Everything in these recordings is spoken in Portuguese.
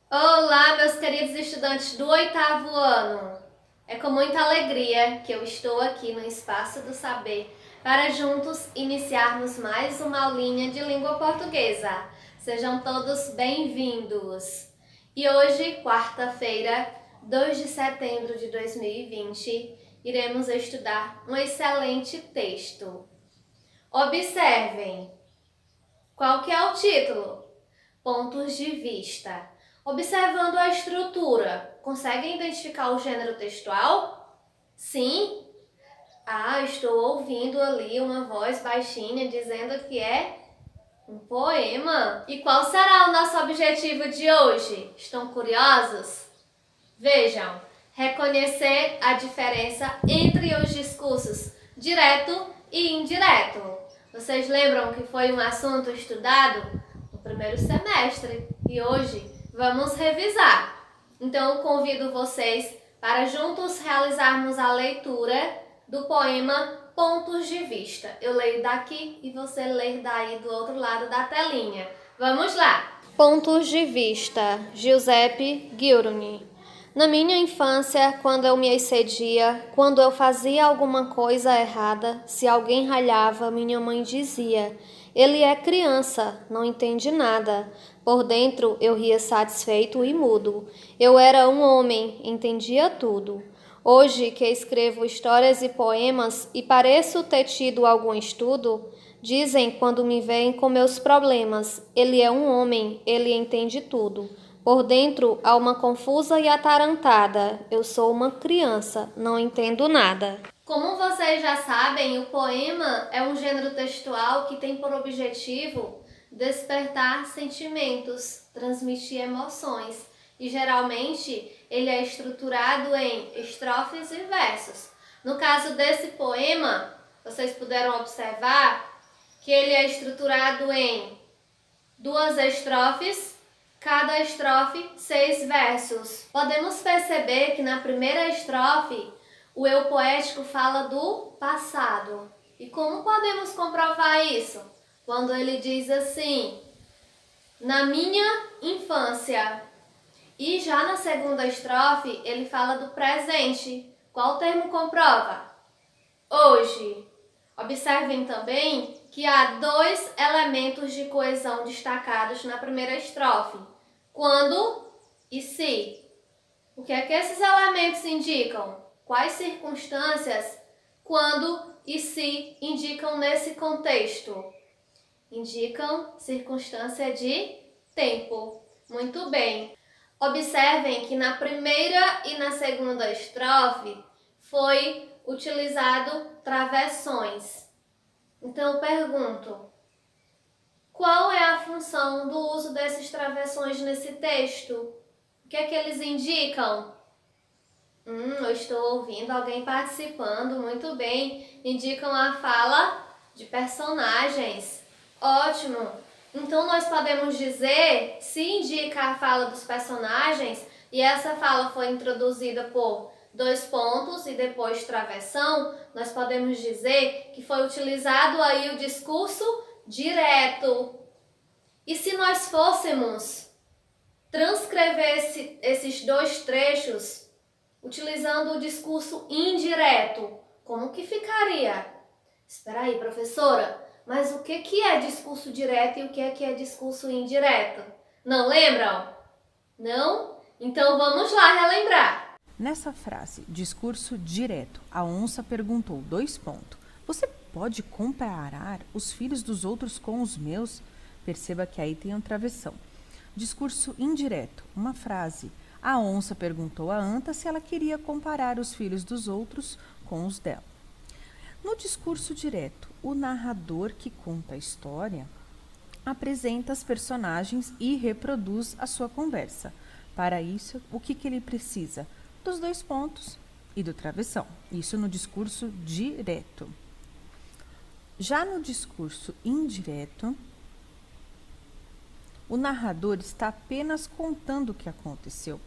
Olá, meus queridos estudantes do 8º ano. É com muita alegria que eu estou aqui no Espaço do Saber para juntos iniciarmos mais uma aulinha de língua portuguesa. Sejam todos bem-vindos. E hoje, quarta-feira, 2 de setembro de 2020, iremos estudar um excelente texto. Observem. Qual que é o título? Pontos de vista. Observando a estrutura, conseguem identificar o gênero textual? Sim? Estou ouvindo ali uma voz baixinha dizendo que é um poema. E qual será o nosso objetivo de hoje? Estão curiosos? Vejam, reconhecer a diferença entre os discursos direto e indireto. Vocês lembram que foi um assunto estudado no primeiro semestre e hoje vamos revisar. Então, convido vocês para juntos realizarmos a leitura do poema Pontos de Vista. Eu leio daqui e você lê daí do outro lado da telinha. Vamos lá! Pontos de Vista, Giuseppe Ghiuruni. Na minha infância, quando eu me excedia, quando eu fazia alguma coisa errada, se alguém ralhava, minha mãe dizia: "Ele é criança, não entende nada." Por dentro, eu ria satisfeito e mudo. Eu era um homem, entendia tudo. Hoje que escrevo histórias e poemas e pareço ter tido algum estudo, dizem quando me veem com meus problemas: "Ele é um homem, ele entende tudo." Por dentro, alma confusa e atarantada. Eu sou uma criança, não entendo nada. Como vocês já sabem, o poema é um gênero textual que tem por objetivo despertar sentimentos, transmitir emoções. E geralmente ele é estruturado em estrofes e versos. No caso desse poema, vocês puderam observar que ele é estruturado em 2 estrofes, cada estrofe 6 versos. Podemos perceber que na primeira estrofe o eu poético fala do passado. E como podemos comprovar isso? Quando ele diz assim: "Na minha infância." E já na segunda estrofe ele fala do presente. Qual termo comprova? Hoje. Observem também que há 2 elementos de coesão destacados na primeira estrofe: quando e se. O que é que esses elementos indicam? Quais circunstâncias quando e se indicam nesse contexto? Indicam circunstância de tempo. Muito bem. Observem que na primeira e na segunda estrofe foi utilizado travessões. Então eu pergunto: qual é a função do uso desses travessões nesse texto? O que é que eles indicam? Eu estou ouvindo alguém participando, muito bem. Indicam a fala de personagens. Ótimo! Então nós podemos dizer, se indica a fala dos personagens, e essa fala foi introduzida por 2 pontos e depois travessão, nós podemos dizer que foi utilizado aí o discurso direto. E se nós fôssemos transcrever esses 2 trechos utilizando o discurso indireto, como que ficaria? Espera aí, professora, mas o que é discurso direto e o que é discurso indireto? Não lembram? Não? Então vamos lá relembrar. Nessa frase, discurso direto, a onça perguntou: Você pode comparar os filhos dos outros com os meus? Perceba que aí tem um travessão. Discurso indireto, uma frase: a onça perguntou à anta se ela queria comparar os filhos dos outros com os dela. No discurso direto, o narrador que conta a história apresenta as personagens e reproduz a sua conversa. Para isso, o que ele precisa? Dos 2 pontos e do travessão. Isso no discurso direto. Já no discurso indireto, o narrador está apenas contando o que aconteceu,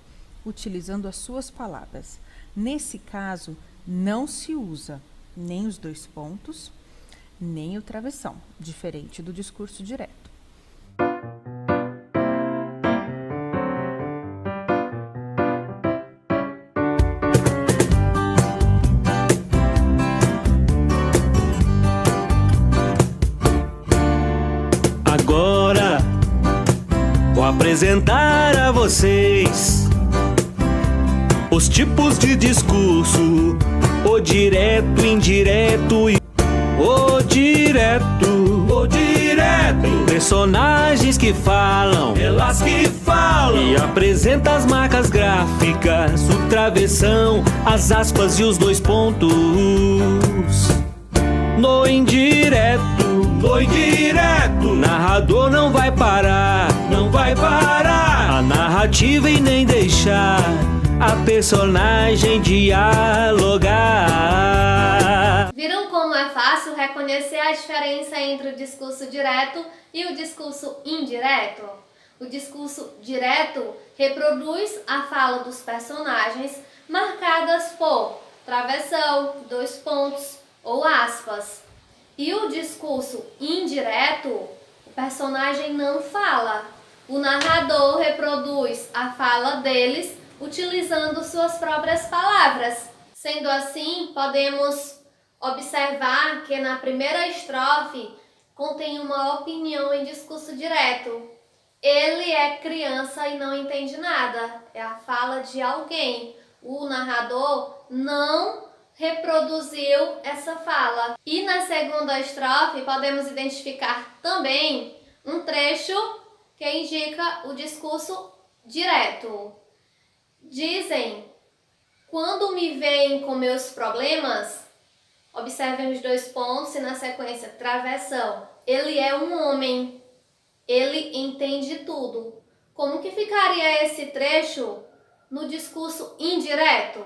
utilizando as suas palavras. Nesse caso, não se usa nem os 2 pontos, nem o travessão, diferente do discurso direto. apresentar a vocês os tipos de discurso: o direto, indireto e o direto. O direto. Personagens que falam, elas que falam, e apresenta as marcas gráficas, o travessão, as aspas e os dois pontos. No indireto, o narrador não vai parar, não vai parar a narrativa e nem deixar a personagem dialogar. Viram como é fácil reconhecer a diferença entre o discurso direto e o discurso indireto? O discurso direto reproduz a fala dos personagens marcadas por travessão, dois pontos ou aspas. E o discurso indireto, o personagem não fala. O narrador reproduz a fala deles utilizando suas próprias palavras. Sendo assim, podemos observar que na primeira estrofe contém uma opinião em discurso direto. Ele é criança e não entende nada. É a fala de alguém. O narrador não reproduziu essa fala. E na segunda estrofe podemos identificar também um trecho que indica o discurso direto. Dizem: quando me veem com meus problemas, observem os dois pontos e na sequência travessão. Ele é um homem, ele entende tudo. Como que ficaria esse trecho no discurso indireto?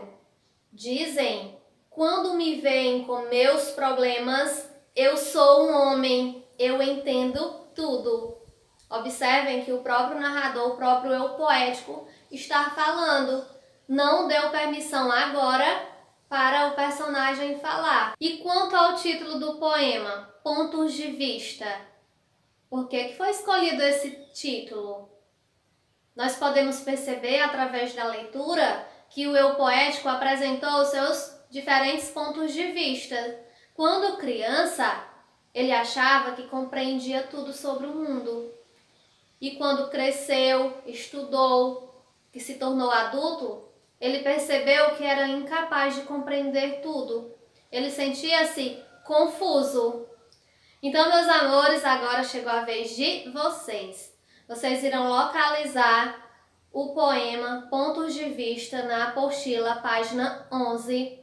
Dizem: quando me veem com meus problemas, eu sou um homem, eu entendo tudo. Observem que o próprio narrador, o próprio eu poético, está falando. Não deu permissão agora para o personagem falar. E quanto ao título do poema, Pontos de Vista, por que foi escolhido esse título? Nós podemos perceber através da leitura que o eu poético apresentou seus diferentes pontos de vista. Quando criança, ele achava que compreendia tudo sobre o mundo. E quando cresceu, estudou, que se tornou adulto, ele percebeu que era incapaz de compreender tudo. Ele sentia-se confuso. Então, meus amores, agora chegou a vez de vocês. Vocês irão localizar o poema Pontos de Vista na apostila, página 11.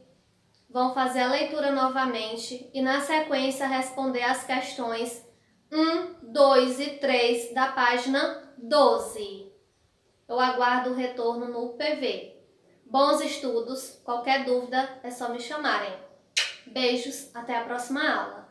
Vão fazer a leitura novamente e, na sequência, responder as questões 1, 2 e 3 da página 12. Eu aguardo o retorno no PV. Bons estudos, qualquer dúvida é só me chamarem. Beijos, até a próxima aula.